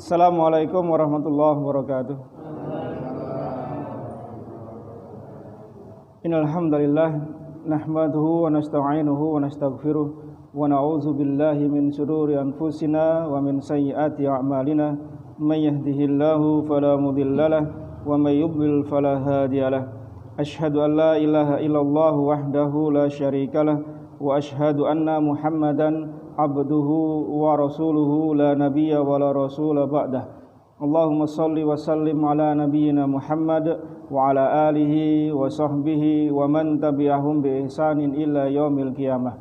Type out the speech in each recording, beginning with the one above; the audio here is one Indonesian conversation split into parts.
Assalamualaikum warahmatullahi wabarakatuh. Innal hamdalillah nahmaduhu wa nasta'inuhu wa nastaghfiruh wa na'udzu billahi min shururi anfusina wa min sayyiati a'malina. May yahdihillahu fala mudhillalah wa may yudlil fala hadiyalah. Asyhadu an la ilaha illallah wahdahu la syarikalah wa asyhadu anna Muhammadan abduhu wa rasuluhu la nabiyya wa la rasula ba'dah. Allahumma salli wa sallim ala nabiyyina Muhammad wa ala alihi wa sahbihi wa man tabi'ahum bi ihsanin ila yaumil qiyamah.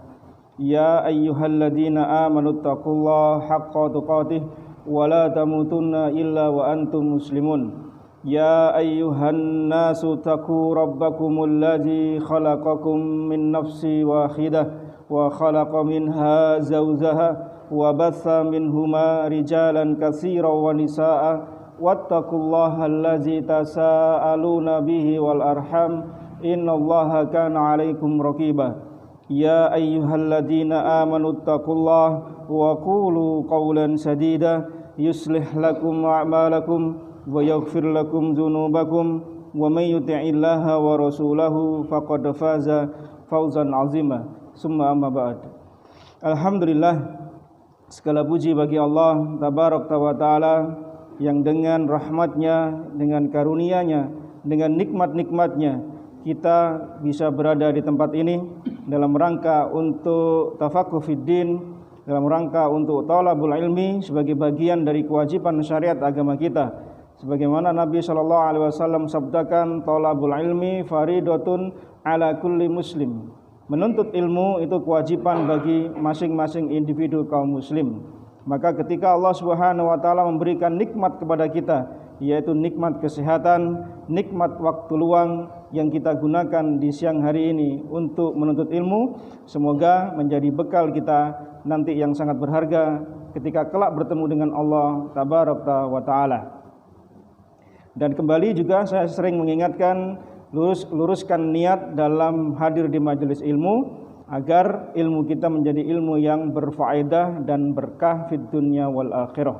Ya ayyuhalladzina amanu taqullaha haqqa tuqatih wa la tamutunna illa wa antum muslimun. Ya ayyuhan nasu taqu rabbakumul ladzi khalaqakum min nafsin wahidah wa khalaqa minha zawjaha wa batha minhuma rijalan katsiran wa nisaa'a wattaqullaha allazi tasaaluna bihi wal arham innallaha kana 'alaikum raqiba. Ya ayyuhalladzina amanu taqullaha wa qulu qawlan sadida yuslih lakum a'malakum wa yaghfir lakum dzunubakum wa may yuti'illaha wa rasulahu faqad faza fawzan 'azima. Summa amma ba'd. Alhamdulillah, segala puji bagi Allah tabaraka wa taala yang dengan rahmatnya, dengan karunia-Nya, dengan nikmat-nikmatnya kita bisa berada di tempat ini dalam rangka untuk tafaqquh fiddin, dalam rangka untuk talabul ilmi sebagai bagian dari kewajiban syariat agama kita. Sebagaimana Nabi SAW sabdakan, talabul ilmi faridatun ala kulli muslim. Menuntut ilmu itu kewajiban bagi masing-masing individu kaum muslim. Maka ketika Allah Subhanahu wa taala memberikan nikmat kepada kita, yaitu nikmat kesehatan, nikmat waktu luang yang kita gunakan di siang hari ini untuk menuntut ilmu, semoga menjadi bekal kita nanti yang sangat berharga ketika kelak bertemu dengan Allah tabaraka wa taala. Dan kembali juga saya sering mengingatkan, luruskan niat dalam hadir di majelis ilmu agar ilmu kita menjadi ilmu yang berfaedah dan berkah fid dunya wal akhirah.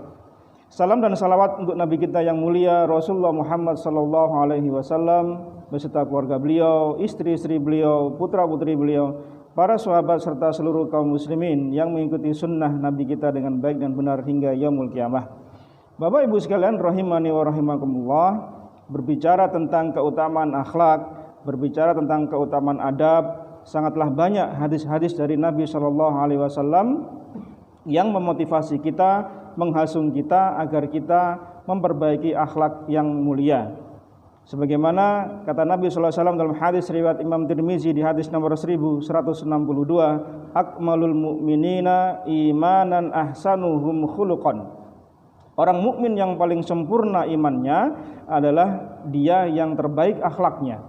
Salam dan salawat untuk Nabi kita yang mulia Rasulullah Muhammad sallallahu alaihi wasallam beserta keluarga beliau, istri-istri beliau, putra-putri beliau, para sahabat serta seluruh kaum muslimin yang mengikuti sunnah Nabi kita dengan baik dan benar hingga yaumul qiyamah. Bapak Ibu sekalian rahimani wa rahimakumullah, berbicara tentang keutamaan akhlak, berbicara tentang keutamaan adab, sangatlah banyak hadis-hadis dari Nabi SAW yang memotivasi kita, menghasung kita agar kita memperbaiki akhlak yang mulia. Sebagaimana kata Nabi SAW dalam hadis riwayat Imam Tirmizi di hadis nomor 1162, akmalul mu'minina imanan ahsanuhum khuluqan. Orang mukmin yang paling sempurna imannya adalah dia yang terbaik akhlaknya.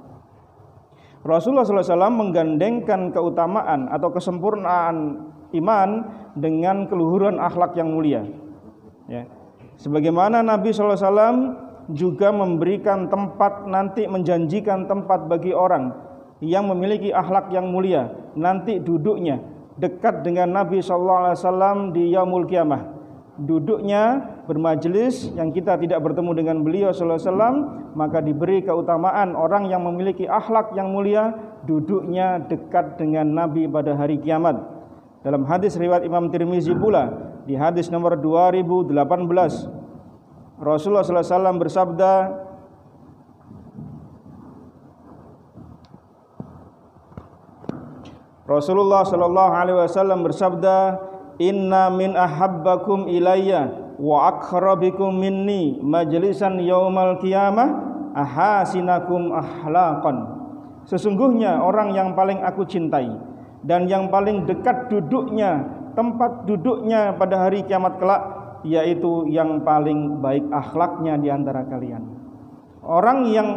Rasulullah SAW menggandengkan keutamaan atau kesempurnaan iman dengan keluhuran akhlak yang mulia. Ya. Sebagaimana Nabi SAW juga memberikan tempat, nanti menjanjikan tempat bagi orang yang memiliki akhlak yang mulia, nanti duduknya dekat dengan Nabi SAW di yaumul qiyamah. Duduknya bermajelis yang kita tidak bertemu dengan beliau sallallahu alaihi wasallam, maka diberi keutamaan orang yang memiliki akhlak yang mulia duduknya dekat dengan Nabi pada hari kiamat. Dalam hadis riwayat Imam Tirmizi pula di hadis nomor 2018 Rasulullah sallallahu alaihi wasallam bersabda, Rasulullah sallallahu alaihi wasallam bersabda, inna min ahabbakum ilayya wa akrabikum minni majlisan yaumal qiyamah ahasinakum akhlaqan. Sesungguhnya orang yang paling aku cintai dan yang paling dekat duduknya, tempat duduknya pada hari kiamat kelak, yaitu yang paling baik akhlaknya di antara kalian. Orang yang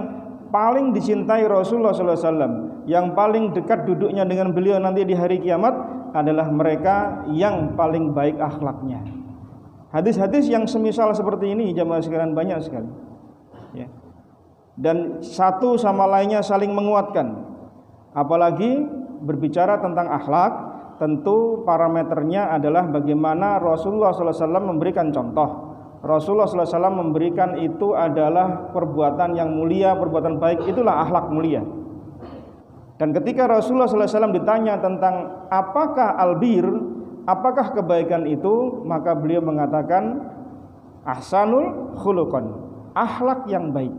paling dicintai Rasulullah SAW, yang paling dekat duduknya dengan beliau nanti di hari kiamat adalah mereka yang paling baik akhlaknya. Hadis-hadis yang semisal seperti ini jamaah sekalian banyak sekali. Ya. Dan satu sama lainnya saling menguatkan. Apalagi berbicara tentang akhlak, tentu parameternya adalah bagaimana Rasulullah SAW memberikan contoh. Rasulullah SAW memberikan itu adalah perbuatan yang mulia, perbuatan baik, itulah akhlak mulia. Dan ketika Rasulullah SAW ditanya tentang apakah albir, apakah kebaikan itu, maka beliau mengatakan ahsanul khuluqan, akhlak yang baik.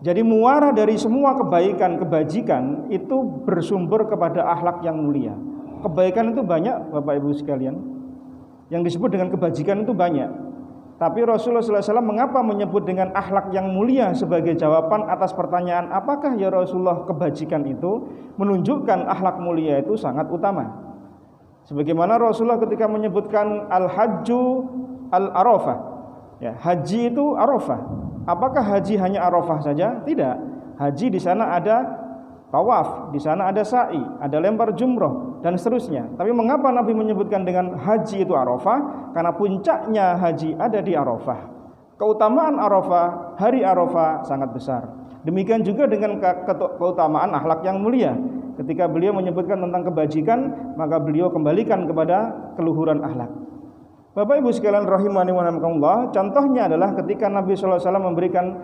Jadi muara dari semua kebaikan, kebajikan itu bersumber kepada akhlak yang mulia. Kebaikan itu banyak Bapak Ibu sekalian, yang disebut dengan kebajikan itu banyak. Tapi Rasulullah SAW mengapa menyebut dengan akhlak yang mulia sebagai jawaban atas pertanyaan apakah ya Rasulullah kebajikan itu, menunjukkan akhlak mulia itu sangat utama. Sebagaimana Rasulullah ketika menyebutkan al-hajju al-arafah, ya, haji itu arafah. Apakah haji hanya arafah saja? Tidak. Haji di sana ada tawaf, di sana ada sa'i, ada lempar jumroh dan seterusnya. Tapi mengapa Nabi menyebutkan dengan haji itu Arafah? Karena puncaknya haji ada di Arafah. Keutamaan Arafah, hari Arafah sangat besar. Demikian juga dengan keutamaan akhlak yang mulia. Ketika beliau menyebutkan tentang kebajikan, maka beliau kembalikan kepada keluhuran akhlak. Bapak Ibu sekalian rahimani wa rahimakumullah, contohnya adalah ketika Nabi SAW memberikan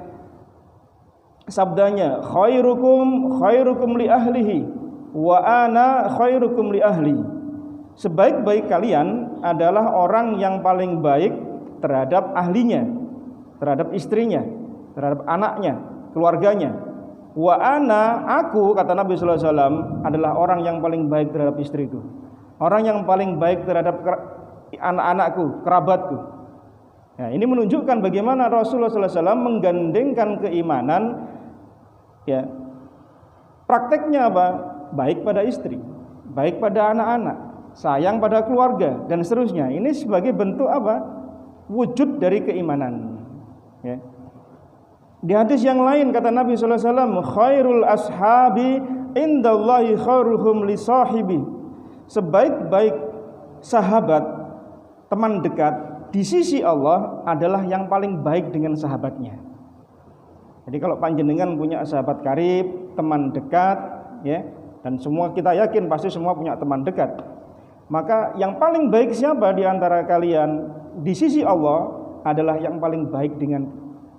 sabdanya, khairukum li ahlihi wa ana khairukum li ahli. Sebaik-baik kalian adalah orang yang paling baik terhadap ahlinya, terhadap istrinya, terhadap anaknya, keluarganya. Wa ana, aku, kata Nabi sallallahu alaihi wasallam, adalah orang yang paling baik terhadap istriku, orang yang paling baik terhadap anak-anakku, kerabatku. Nah, ini menunjukkan bagaimana Rasulullah SAW menggandengkan keimanan, ya, prakteknya apa? Baik pada istri, baik pada anak-anak, sayang pada keluarga dan seterusnya. Ini sebagai bentuk apa? Wujud dari keimanan. Ya. Di hadis yang lain kata Nabi SAW, khairul ashabi indallahi khairuhum li sahibi. Sebaik-baik sahabat, teman dekat di sisi Allah adalah yang paling baik dengan sahabatnya. Jadi kalau panjenengan punya sahabat karib, teman dekat, ya, dan semua kita yakin pasti semua punya teman dekat, maka yang paling baik siapa di antara kalian di sisi Allah adalah yang paling baik dengan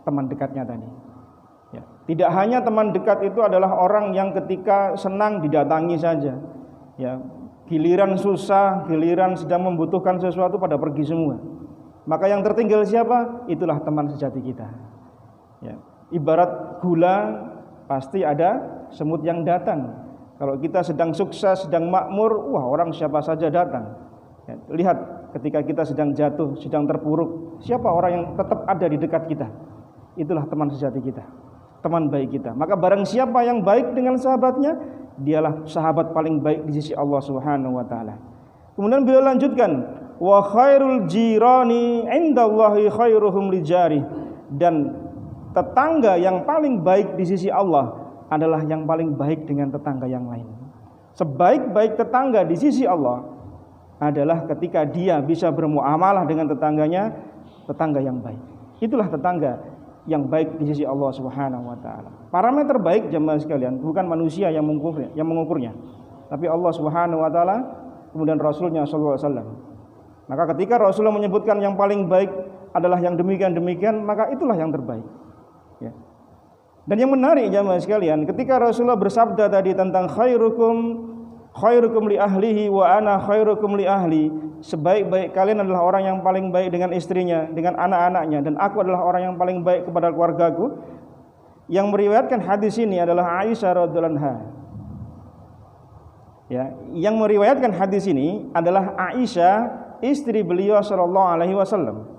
teman dekatnya tadi. Ya. Tidak hanya teman dekat itu adalah orang yang ketika senang didatangi saja, ya, giliran susah, giliran sedang membutuhkan sesuatu pada pergi semua. Maka yang tertinggal siapa? Itulah teman sejati kita. Ya. Ibarat gula, pasti ada semut yang datang. Kalau kita sedang sukses, sedang makmur, wah orang siapa saja datang. Ya. Lihat ketika kita sedang jatuh, sedang terpuruk, siapa orang yang tetap ada di dekat kita? Itulah teman sejati kita, teman baik kita. Maka barang siapa yang baik dengan sahabatnya, dialah sahabat paling baik di sisi Allah Subhanahu wa taala. Kemudian beliau lanjutkan, wa khairul jirani indallahi khairuhum li jari, dan tetangga yang paling baik di sisi Allah adalah yang paling baik dengan tetangga yang lain. Sebaik-baik tetangga di sisi Allah adalah ketika dia bisa bermuamalah dengan tetangganya, tetangga yang baik. Itulah tetangga yang baik di sisi Allah Subhanahu wa taala. Parameter baik jemaah sekalian bukan manusia yang mengukurnya, tapi Allah Subhanahu wa taala kemudian Rasulnya sallallahu alaihi wasallam. Maka ketika Rasulullah menyebutkan yang paling baik adalah yang demikian-demikian, maka itulah yang terbaik. Ya. Dan yang menarik jemaah sekalian, ketika Rasulullah bersabda tadi tentang khairukum li ahlihi wa ana khairukum li ahli, sebaik-baik kalian adalah orang yang paling baik dengan istrinya, dengan anak-anaknya, dan aku adalah orang yang paling baik kepada keluargaku. Yang meriwayatkan hadis ini adalah Aisyah radhiyallahu anha. Ya, yang meriwayatkan hadis ini adalah Aisyah, istri beliau sallallahu alaihi wasallam.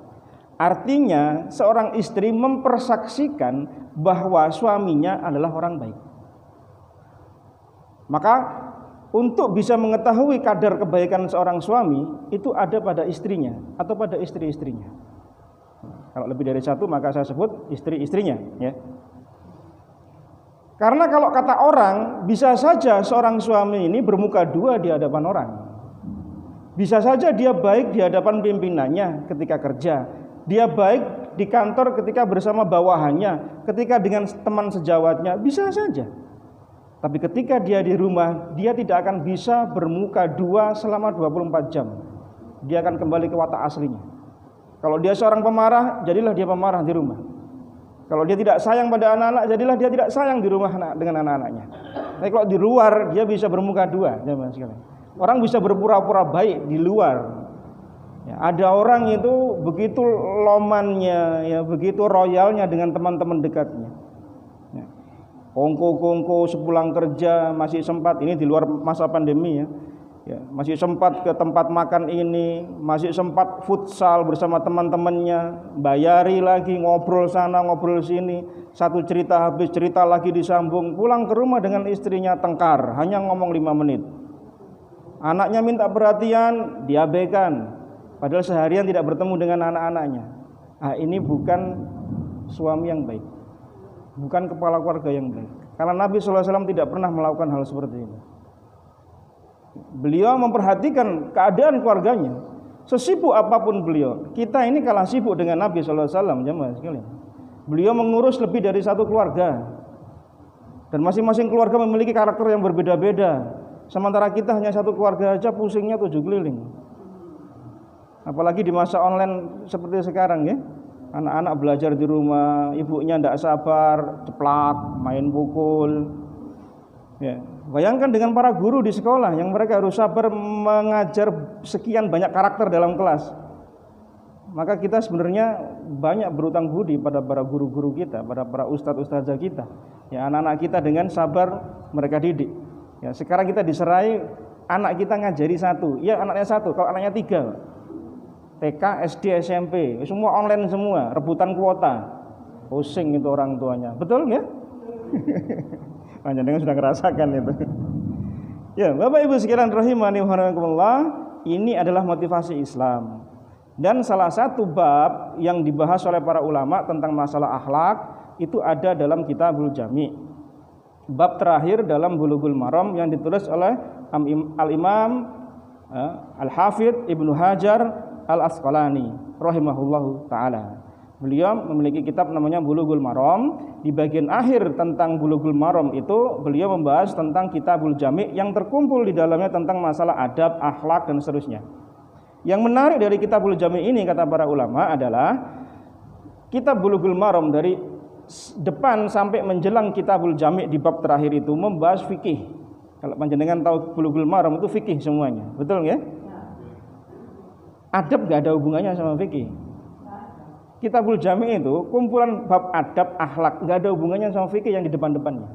Artinya seorang istri mempersaksikan bahwa suaminya adalah orang baik. Maka untuk bisa mengetahui kadar kebaikan seorang suami itu ada pada istrinya atau pada istri-istrinya. Kalau lebih dari satu maka saya sebut istri-istrinya, ya. Karena kalau kata orang, bisa saja seorang suami ini bermuka dua di hadapan orang. Bisa saja dia baik di hadapan pimpinannya ketika kerja, dia baik di kantor ketika bersama bawahannya, ketika dengan teman sejawatnya, bisa saja. Tapi ketika dia di rumah, dia tidak akan bisa bermuka dua selama 24 jam. Dia akan kembali ke watak aslinya, Kalau dia seorang pemarah, jadilah dia pemarah di rumah. Kalau dia tidak sayang pada anak-anak, jadilah dia tidak sayang di rumah dengan anak-anaknya. Tapi kalau di luar, dia bisa bermuka dua, jemaah sekalian. Orang bisa berpura-pura baik di luar. Ya, ada orang itu begitu lomannya, ya, begitu royalnya dengan teman-teman dekatnya. Ya. Kongko-kongko sepulang kerja masih sempat, ini di luar masa pandemi ya. Ya, masih sempat ke tempat makan ini, masih sempat futsal bersama teman-temannya, bayari lagi, ngobrol sana, ngobrol sini, satu cerita habis, cerita lagi disambung, pulang ke rumah dengan istrinya tengkar, hanya ngomong 5 menit. Anaknya minta perhatian, diabaikan, padahal seharian tidak bertemu dengan anak-anaknya. Ini bukan suami yang baik, bukan kepala keluarga yang baik. Karena Nabi SAW tidak pernah melakukan hal seperti ini. Beliau memperhatikan keadaan keluarganya. Sesibuk apapun beliau, kita ini kalah sibuk dengan Nabi SAW, jemaah sekalian. Beliau mengurus lebih dari satu keluarga, dan masing-masing keluarga memiliki karakter yang berbeda-beda. Sementara kita hanya satu keluarga aja pusingnya 7 keliling. Apalagi di masa online seperti sekarang ya. Anak-anak belajar di rumah, ibunya tidak sabar, ceplak, main pukul. Ya, bayangkan dengan para guru di sekolah yang mereka harus sabar mengajar sekian banyak karakter dalam kelas. Maka kita sebenarnya banyak berutang budi pada para guru-guru kita, pada para ustadz-ustadzah kita. Ya, anak-anak kita dengan sabar mereka didik. Ya, sekarang kita diserai anak kita ngajari 1, ya anaknya 1, kalau anaknya 3, TK, SD, SMP, semua online semua, rebutan kuota, pusing itu orang tuanya, betul nggak? Panjenengan sudah ngerasakan itu. Ya, Bapak Ibu sekalian rahimani wa rahimakumullah, ini adalah motivasi Islam. Dan salah satu bab yang dibahas oleh para ulama tentang masalah akhlak itu ada dalam Kitabul Jami'. Bab terakhir dalam Bulughul Maram yang ditulis oleh Al-Imam Al-Hafidz Ibnu Hajar Al-Asqalani rahimahullahu taala. Beliau memiliki kitab namanya Bulughul Maram. Di bagian akhir tentang Bulughul Maram itu beliau membahas tentang Kitabul Jami' yang terkumpul di dalamnya tentang masalah adab, akhlak dan seterusnya. Yang menarik dari Kitabul Jami' ini kata para ulama adalah kitab Bulughul Maram dari depan sampai menjelang Kitabul Jami' di bab terakhir itu membahas fikih. Kalau panjenengan tahu Bulughul Maram itu fikih semuanya, betul nggak? Adab nggak ada hubungannya sama fikih. Kitabul Jami' itu kumpulan bab adab, akhlak, nggak ada hubungannya sama fikih yang di depan-depannya.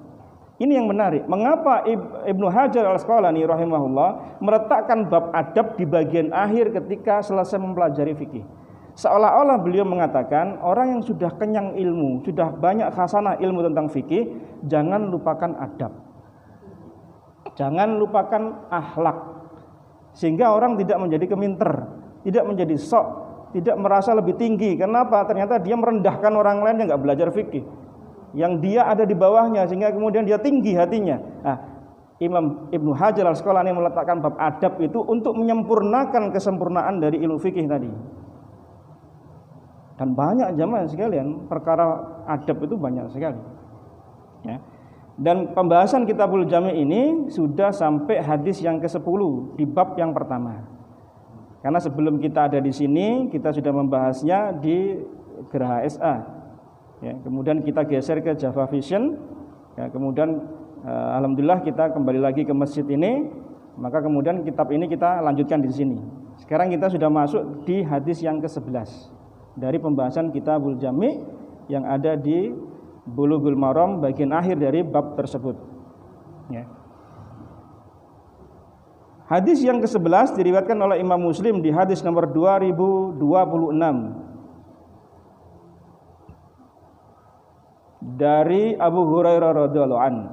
Ini yang menarik. Mengapa Ibnu Hajar Al-Asqalani rahimahullah meletakkan bab adab di bagian akhir ketika selesai mempelajari fikih? Seolah-olah beliau mengatakan orang yang sudah kenyang ilmu, sudah banyak khasanah ilmu tentang fikih, jangan lupakan adab, jangan lupakan akhlak, sehingga orang tidak menjadi keminter, tidak menjadi sok, tidak merasa lebih tinggi. Kenapa? Ternyata dia merendahkan orang lain yang nggak belajar fikih, yang dia ada di bawahnya, sehingga kemudian dia tinggi hatinya. Nah, Imam Ibnu Hajar Al-Asqalani meletakkan bab adab itu untuk menyempurnakan kesempurnaan dari ilmu fikih tadi. Dan banyak jamaah sekalian, perkara adab itu banyak sekali. Ya. Dan pembahasan Kitabul Jami' ini sudah sampai hadis yang ke-10 di bab yang pertama. Karena sebelum kita ada di sini, kita sudah membahasnya di Geraha SA. Ya, kemudian kita geser ke Java Vision. Ya, kemudian alhamdulillah kita kembali lagi ke masjid ini. Maka kemudian kitab ini kita lanjutkan di sini. Sekarang kita sudah masuk di hadis yang ke-11 dari pembahasan Kitabul Jami' yang ada di Bulughul Maram bagian akhir dari bab tersebut. Ya. Hadis yang ke-11 diriwayatkan oleh Imam Muslim di hadis nomor 2026 dari Abu Hurairah radhiyallahu anhu.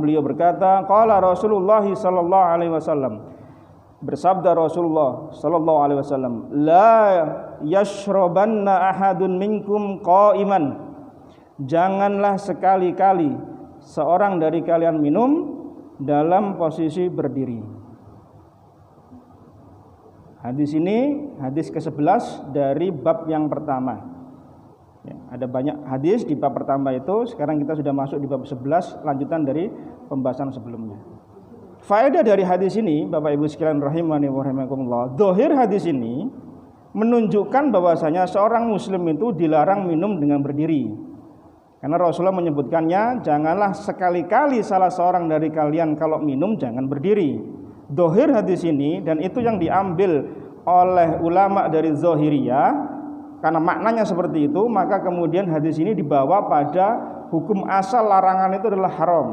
Beliau berkata, qala Rasulullah sallallahu alaihi wasallam. Bersabda Rasulullah sallallahu alaihi wasallam, la yashrabanna ahadun minkum qa'iman. Janganlah sekali-kali seorang dari kalian minum dalam posisi berdiri. Hadis ini hadis ke-11 dari bab yang pertama. Ya, ada banyak hadis di bab pertama itu. Sekarang kita sudah masuk di bab 11, lanjutan dari pembahasan sebelumnya. Faedah dari hadis ini, Bapak Ibu sekalian rahimani wa rahimakumullah, zahir hadis ini menunjukkan bahwasanya seorang muslim itu dilarang minum dengan berdiri. Karena Rasulullah menyebutkannya, janganlah sekali-kali salah seorang dari kalian kalau minum jangan berdiri. Dohir hadis ini, dan itu yang diambil oleh ulama dari Zahiriyah, karena maknanya seperti itu, maka kemudian hadis ini dibawa pada hukum asal larangan itu adalah haram.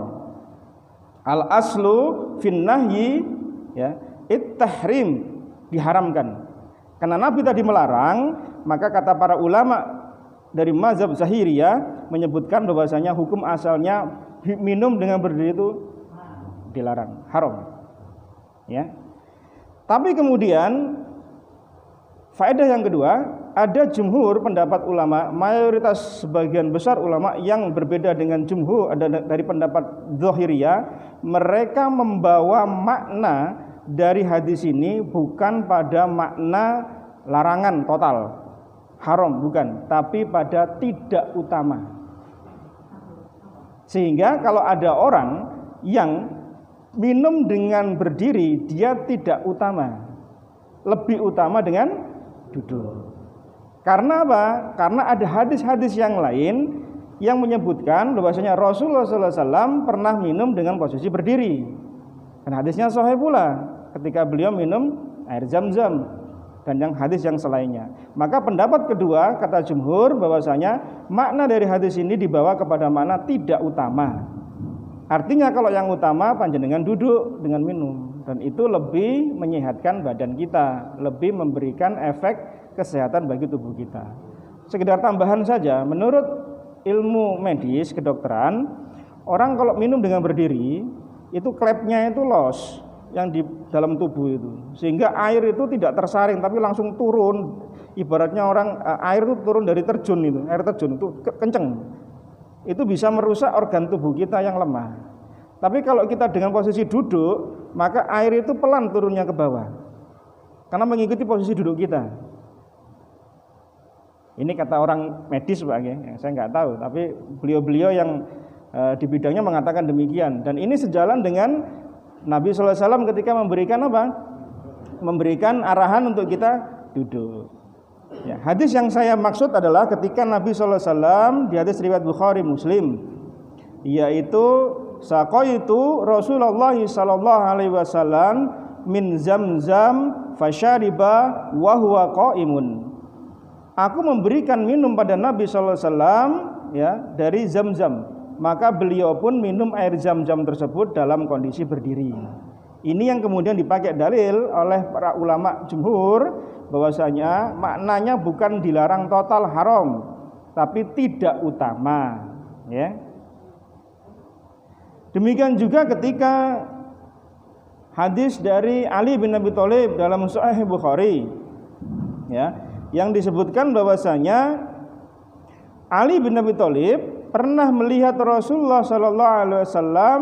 Al aslu fin nahyi, ya, it-tahrim, diharamkan. Karena Nabi tadi melarang, maka kata para ulama dari mazhab Zahiriyah menyebutkan bahwasanya hukum asalnya minum dengan berdiri itu dilarang, haram. Ya. Tapi kemudian faedah yang kedua, ada jumhur pendapat ulama, mayoritas sebagian besar ulama yang berbeda dengan jumhur, ada dari pendapat Zahiriyah, mereka membawa makna dari hadis ini bukan pada makna larangan total, haram, bukan, tapi pada tidak utama. Sehingga kalau ada orang yang minum dengan berdiri, dia tidak utama, lebih utama dengan duduk. Karena apa? Karena ada hadis-hadis yang lain yang menyebutkan bahwasanya Rasulullah SAW pernah minum dengan posisi berdiri. Dan hadisnya sahih pula ketika beliau minum air Zam-Zam dan yang hadis yang selainnya. Maka pendapat kedua kata jumhur bahwasanya makna dari hadis ini dibawa kepada makna tidak utama. Artinya kalau yang utama panjenengan duduk dengan minum, dan itu lebih menyehatkan badan kita, lebih memberikan efek kesehatan bagi tubuh kita. Sekedar tambahan saja, menurut ilmu medis kedokteran, orang kalau minum dengan berdiri itu klepnya itu los yang di dalam tubuh itu, sehingga air itu tidak tersaring tapi langsung turun. Ibaratnya orang air itu turun dari terjun itu, air terjun itu kenceng. Itu bisa merusak organ tubuh kita yang lemah. Tapi kalau kita dengan posisi duduk, maka air itu pelan turunnya ke bawah, karena mengikuti posisi duduk kita. Ini kata orang medis Pak, ya. Saya nggak tahu, tapi beliau-beliau yang di bidangnya mengatakan demikian. Dan ini sejalan dengan Nabi SAW ketika memberikan apa? Memberikan arahan untuk kita duduk. Ya, hadis yang saya maksud adalah ketika Nabi SAW di hadis riwayat Bukhari Muslim, yaitu saqaitu Rasulullah SAW min Zam-Zam fasyariba wa huwa qaimun. Aku memberikan minum pada Nabi SAW ya, dari Zam-Zam, maka beliau pun minum air Zam-Zam tersebut dalam kondisi berdiri. Ini yang kemudian dipakai dalil oleh para ulama jumhur bahwasanya maknanya bukan dilarang total haram, tapi tidak utama, ya. Demikian juga ketika hadis dari Ali bin Abi Thalib dalam Sahih Bukhari, ya, yang disebutkan bahwasanya Ali bin Abi Thalib pernah melihat Rasulullah SAW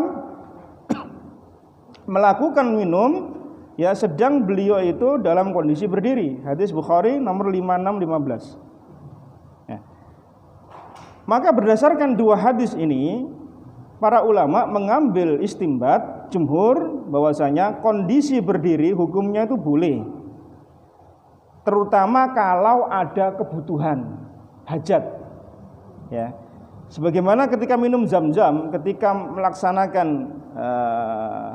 melakukan minum, ya, sedang beliau itu dalam kondisi berdiri. Hadis Bukhari nomor 5615. Ya. Maka berdasarkan dua hadis ini, para ulama mengambil istimbat jumhur bahwasanya kondisi berdiri hukumnya itu boleh, terutama kalau ada kebutuhan, hajat. Ya. Sebagaimana ketika minum Zam-Zam, ketika melaksanakan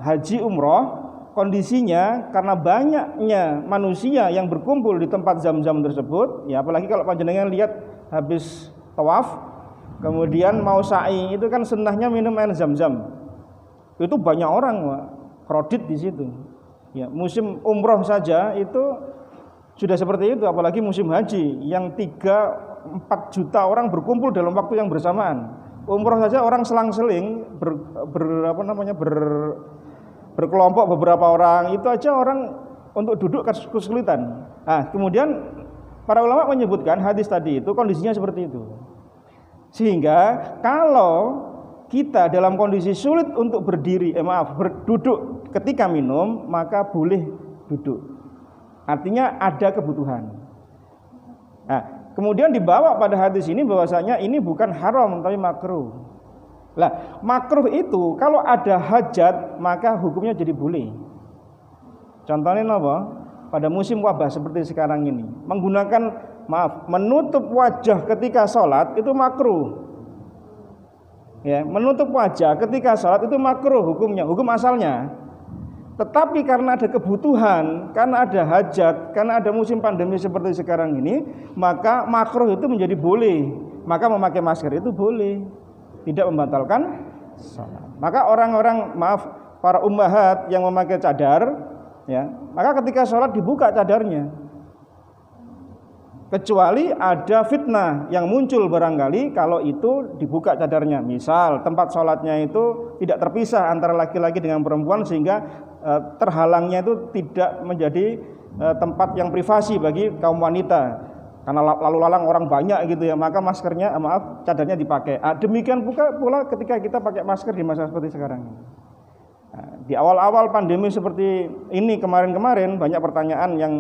haji umroh, kondisinya karena banyaknya manusia yang berkumpul di tempat Zam-Zam tersebut, ya, apalagi kalau panjenengan lihat habis tawaf, kemudian mau sa'i, itu kan sunnahnya minum air Zam-Zam. Itu banyak orang, kredit di situ. Ya, musim umroh saja itu sudah seperti itu, apalagi musim haji yang 3-4 juta orang berkumpul dalam waktu yang bersamaan. Umroh saja orang selang-seling berkelompok beberapa orang, itu aja orang untuk duduk kesulitan. Nah, kemudian para ulama menyebutkan hadis tadi itu kondisinya seperti itu. Sehingga kalau kita dalam kondisi sulit untuk berduduk ketika minum, maka boleh duduk. Artinya ada kebutuhan. Nah, kemudian dibawa pada hadis ini bahwasanya ini bukan haram tapi makruh. Lah, makruh itu kalau ada hajat maka hukumnya jadi boleh. Contohnya apa? pada musim wabah seperti sekarang ini, menutup wajah ketika sholat itu makruh. Ya, menutup wajah ketika sholat itu makruh hukumnya, hukum asalnya. Tetapi karena ada kebutuhan, karena ada hajat, karena ada musim pandemi seperti sekarang ini, maka makruh itu menjadi boleh. Maka memakai masker itu boleh, tidak membatalkan sholat. Maka orang-orang, para ummahat yang memakai cadar, ya, maka ketika sholat dibuka cadarnya. Kecuali ada fitnah yang muncul barangkali kalau itu dibuka cadarnya. Misal tempat sholatnya itu tidak terpisah antara laki-laki dengan perempuan sehingga terhalangnya itu tidak menjadi tempat yang privasi bagi kaum wanita. Karena lalu lalang orang banyak gitu ya, maka maskernya, cadarnya dipakai. Demikian pula ketika kita pakai masker di masa seperti sekarang ini. Di awal-awal pandemi seperti ini kemarin-kemarin banyak pertanyaan yang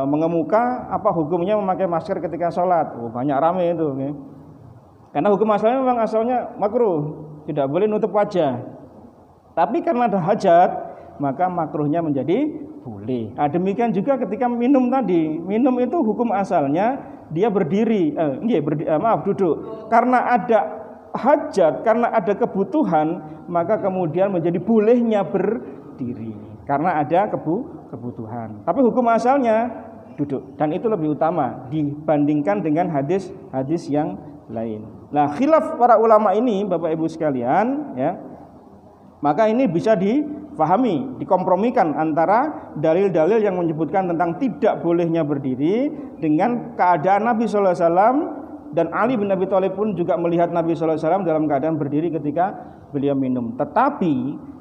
mengemuka, apa hukumnya memakai masker ketika sholat. Banyak rame itu, okay? Karena hukum asalnya memang asalnya makruh, tidak boleh nutup wajah. Tapi karena ada hajat, maka makruhnya menjadi boleh. Demikian juga ketika minum tadi, minum itu hukum asalnya dia berdiri, duduk. Karena ada hajat, karena ada kebutuhan, maka kemudian menjadi bolehnya berdiri. Karena ada kebutuhan. Tapi hukum asalnya duduk, dan itu lebih utama dibandingkan dengan hadis-hadis yang lain. Nah, khilaf para ulama ini, Bapak Ibu sekalian, ya, maka ini bisa difahami, dikompromikan antara dalil-dalil yang menyebutkan tentang tidak bolehnya berdiri dengan keadaan Nabi sallallahu alaihi wasallam, dan Ali bin Abi Thalib pun juga melihat Nabi sallallahu alaihi wasallam dalam keadaan berdiri ketika beliau minum. Tetapi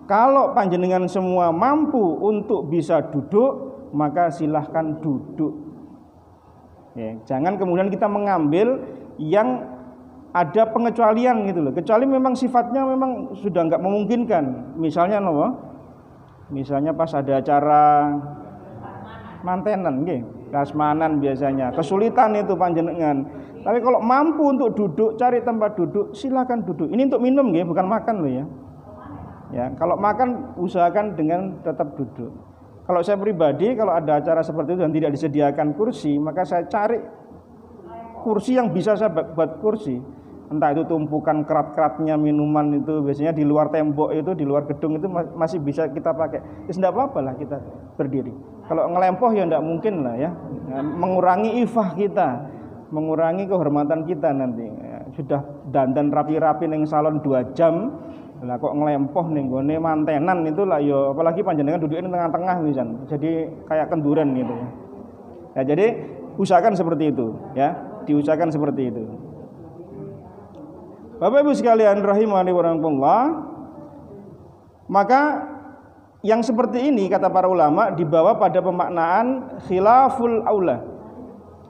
kalau panjenengan semua mampu untuk bisa duduk, maka silahkan duduk. Ya, jangan kemudian kita mengambil yang ada pengecualian gitu loh. Kecuali memang sifatnya memang sudah enggak memungkinkan. Misalnya Misalnya pas ada acara mantenan nggih, kasmanan biasanya. Kesulitan itu panjenengan. Tapi kalau mampu untuk duduk, cari tempat duduk, silakan duduk. Ini untuk minum nggih, bukan makan loh ya. Ya, kalau makan usahakan dengan tetap duduk. Kalau saya pribadi, kalau ada acara seperti itu dan tidak disediakan kursi, maka saya cari kursi yang bisa saya buat kursi. Entah itu tumpukan kerat-keratnya minuman itu, biasanya di luar tembok itu, di luar gedung itu masih bisa kita pakai. Ya tidak apa-apa lah kita berdiri. Kalau ngelempoh ya tidak mungkin lah ya. Mengurangi ifah kita, mengurangi kehormatan kita nanti. Ya, sudah dandan rapi-rapi ning salon 2 jam. Lah kok ngelempoh ning gone mantenan itu lah ya, apalagi panjenengan duduknya di tengah-tengah misal. Jadi kayak kenduran gitu. Ya, jadi usahakan seperti itu ya, diusahakan seperti itu. Bapak Ibu sekalian rahimani wa rahimakumullah, maka yang seperti ini kata para ulama dibawa pada pemaknaan khilaful aula,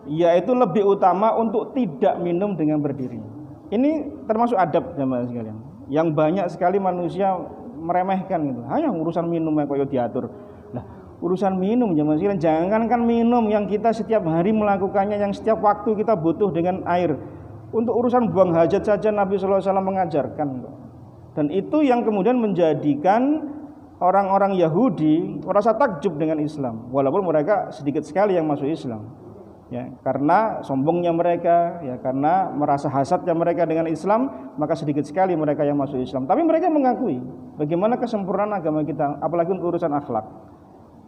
yaitu lebih utama untuk tidak minum dengan berdiri. Ini termasuk adab jamaah sekalian, yang banyak sekali manusia meremehkan gitu. Yang urusan minum kok diatur. Lah, urusan minum jamaah sekalian, jangankan minum yang kita setiap hari melakukannya, yang setiap waktu kita butuh dengan air. Untuk urusan buang hajat saja Nabi sallallahu alaihi wasallam mengajarkan. Dan itu yang kemudian menjadikan orang-orang Yahudi merasa takjub dengan Islam, walaupun mereka sedikit sekali yang masuk Islam. Ya, karena sombongnya mereka, ya karena merasa hasadnya mereka dengan Islam, maka sedikit sekali mereka yang masuk Islam. Tapi mereka mengakui bagaimana kesempurnaan agama kita, apalagi untuk urusan akhlak.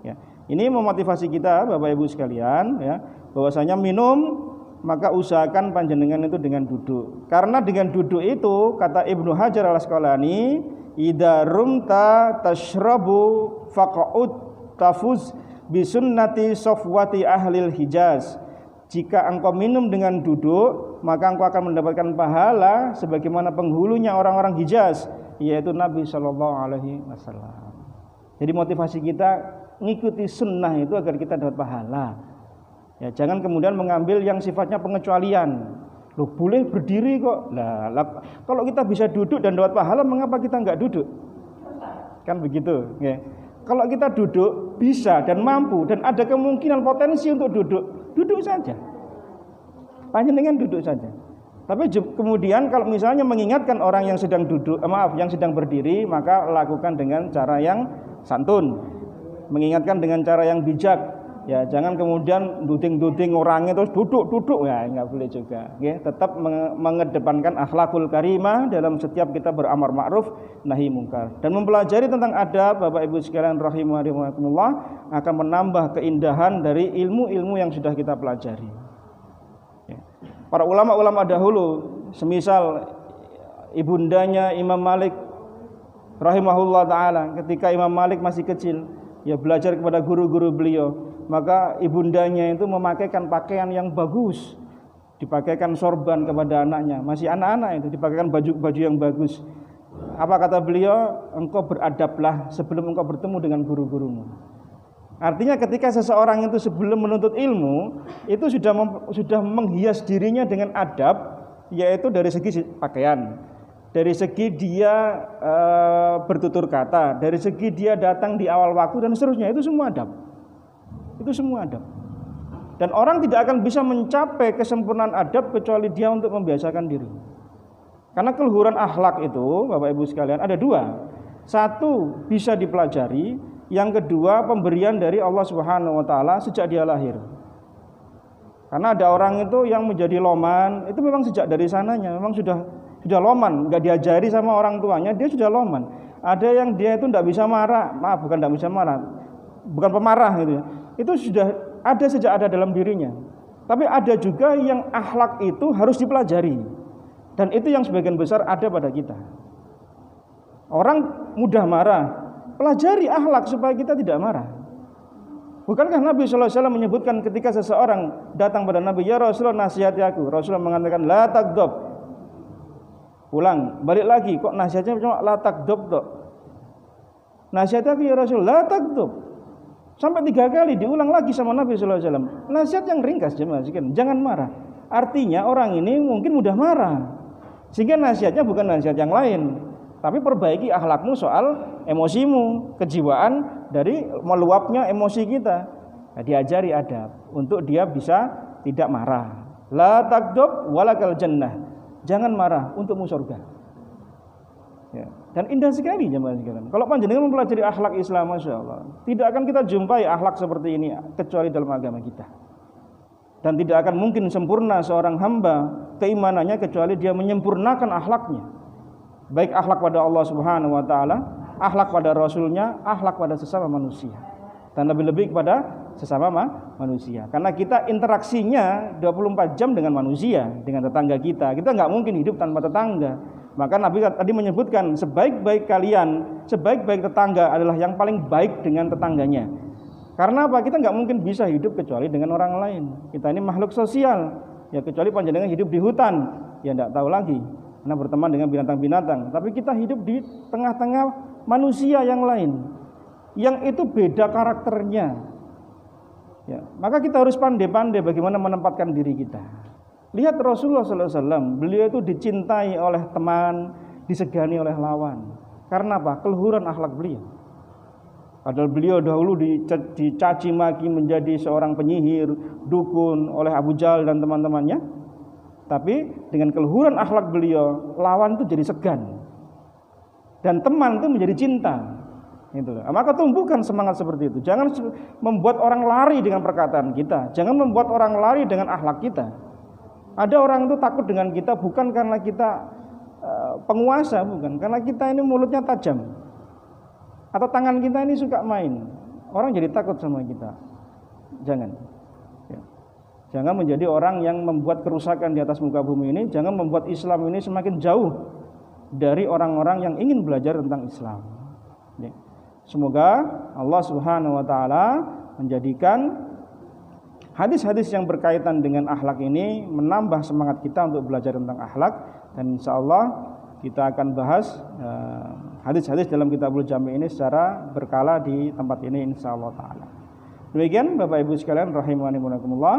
Ya, ini memotivasi kita Bapak Ibu sekalian, ya, bahwasanya minum maka usahakan panjenengan itu dengan duduk. Karena dengan duduk itu kata Ibnu Hajar Al-Asqalani, idza rumta tashrabu faq'ud tafuz bi sunnati safwati ahlil Hijaz. Jika engkau minum dengan duduk, maka engkau akan mendapatkan pahala sebagaimana penghulunya orang-orang Hijaz, yaitu Nabi sallallahu alaihi wasallam. Jadi motivasi kita ngikuti sunnah itu agar kita dapat pahala. Ya, jangan kemudian mengambil yang sifatnya pengecualian. Loh, boleh berdiri kok. Lah, kalau kita bisa duduk dan dapat pahala, mengapa kita enggak duduk? Kan begitu, ya. Kalau kita duduk bisa dan mampu dan ada kemungkinan potensi untuk duduk saja. Panjenengan duduk saja. Tapi kemudian kalau misalnya mengingatkan orang yang sedang yang sedang berdiri, maka lakukan dengan cara yang santun. Mengingatkan dengan cara yang bijak. Ya, jangan kemudian duding-duding orangnya terus duduk-duduk, ya enggak boleh juga. Ya, tetap mengedepankan akhlakul karimah dalam setiap kita beramar ma'ruf nahi mungkar. Dan mempelajari tentang adab, Bapak Ibu sekalian rahimakumullah, akan menambah keindahan dari ilmu-ilmu yang sudah kita pelajari. Ya. Para ulama-ulama dahulu, semisal ibundanya Imam Malik rahimahullah taala, ketika Imam Malik masih kecil, ya belajar kepada guru-guru beliau, maka ibundanya itu memakaikan pakaian yang bagus, dipakaikan sorban kepada anaknya, masih anak-anak itu dipakaikan baju yang bagus. Apa kata beliau? Engkau beradablah sebelum engkau bertemu dengan guru-gurumu. Artinya ketika seseorang itu sebelum menuntut ilmu itu sudah menghias dirinya dengan adab, yaitu dari segi pakaian, dari segi dia bertutur kata, dari segi dia datang di awal waktu dan seterusnya, itu semua adab. Itu semua adab. Dan orang tidak akan bisa mencapai kesempurnaan adab kecuali dia untuk membiasakan diri. Karena keluhuran akhlak itu, Bapak Ibu sekalian, ada dua. Satu bisa dipelajari, yang kedua pemberian dari Allah Subhanahu wa taala sejak dia lahir. Karena ada orang itu yang menjadi loman, itu memang sejak dari sananya memang sudah loman, enggak diajari sama orang tuanya, dia sudah loman. Ada yang dia itu enggak bisa marah, bukan pemarah gitu ya. Itu sudah ada sejak ada dalam dirinya. Tapi ada juga yang akhlak itu harus dipelajari. Dan itu yang sebagian besar ada pada kita. Orang mudah marah, pelajari akhlak supaya kita tidak marah. Bukankah Nabi sallallahu alaihi wasallam menyebutkan ketika seseorang datang pada Nabi, "Ya Rasulullah, nasihati aku." Rasulullah mengatakan, "La taghdab." Ulang, balik lagi, kok nasihatnya cuma la taghdab tok. Nasihati aku ya Rasulullah, la taghdab. Sampai 3 kali diulang lagi sama Nabi sallallahu alaihi wasallam. Nasihat yang ringkas jemaah sekalian, jangan marah. Artinya orang ini mungkin mudah marah. Sehingga nasihatnya bukan nasihat yang lain, tapi perbaiki akhlakmu soal emosimu, kejiwaan dari meluapnya emosi kita. Nah, diajari adab untuk dia bisa tidak marah. La taghdab walakal jannah. Jangan marah, untukmu surga. Ya. Dan indah sekali jemaah sekalian. Kalau panjenengan mempelajari akhlak Islam, masya Allah, tidak akan kita jumpai akhlak seperti ini kecuali dalam agama kita. Dan tidak akan mungkin sempurna seorang hamba keimanannya kecuali dia menyempurnakan akhlaknya. Baik akhlak pada Allah Subhanahu wa taala, akhlak pada Rasulnya, akhlak pada sesama manusia. Dan lebih-lebih kepada sesama manusia. Karena kita interaksinya 24 jam dengan manusia, dengan tetangga kita. Kita nggak mungkin hidup tanpa tetangga. Maka Nabi tadi menyebutkan sebaik-baik kalian, sebaik-baik tetangga adalah yang paling baik dengan tetangganya. Karena apa? Kita nggak mungkin bisa hidup kecuali dengan orang lain. Kita ini makhluk sosial. Ya kecuali panjenengan hidup di hutan, ya nggak tahu lagi. Karena berteman dengan binatang-binatang. Tapi kita hidup di tengah-tengah manusia yang lain, yang itu beda karakternya. Ya, maka kita harus pandai-pandai bagaimana menempatkan diri kita. Lihat Rasulullah SAW, beliau itu dicintai oleh teman, disegani oleh lawan. Karena apa? Keluhuran akhlak beliau. Padahal beliau dahulu dicaci maki menjadi seorang penyihir, dukun oleh Abu Jahal dan teman-temannya. Tapi dengan keluhuran akhlak beliau, lawan itu jadi segan. Dan teman itu menjadi cinta. Gitu. Maka tumbuhkan semangat seperti itu. Jangan membuat orang lari dengan perkataan kita. Jangan membuat orang lari dengan akhlak kita. Ada orang itu takut dengan kita bukan karena kita penguasa, bukan. Karena kita ini mulutnya tajam. Atau tangan kita ini suka main. Orang jadi takut sama kita. Jangan. Ya. Jangan menjadi orang yang membuat kerusakan di atas muka bumi ini. Jangan membuat Islam ini semakin jauh dari orang-orang yang ingin belajar tentang Islam. Ya. Semoga Allah Subhanahu wa taala menjadikan hadis-hadis yang berkaitan dengan akhlak ini menambah semangat kita untuk belajar tentang akhlak, dan insyaallah kita akan bahas hadis-hadis dalam Kitabul Jami' ini secara berkala di tempat ini insyaallah taala. Demikian Bapak Ibu sekalian rahimani rahimakumullah,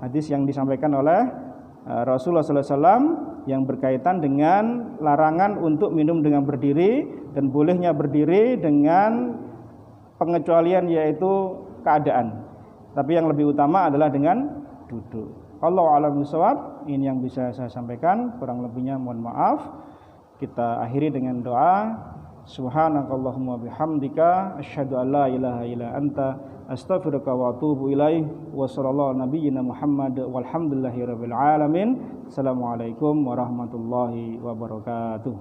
hadis yang disampaikan oleh Rasulullah sallallahu alaihi wasallam yang berkaitan dengan larangan untuk minum dengan berdiri dan bolehnya berdiri dengan pengecualian yaitu keadaan. Tapi yang lebih utama adalah dengan duduk. Wallahu a'lam bishawab. Ini yang bisa saya sampaikan, kurang lebihnya mohon maaf. Kita akhiri dengan doa. Subhanakallahumma bihamdika asyhadu an la ilaha illa anta astaghfiruka wa atubu ilaih. Wa sallallahu nabiyyina Muhammad walhamdulillahirabbil alamin. Assalamualaikum warahmatullahi wabarakatuh.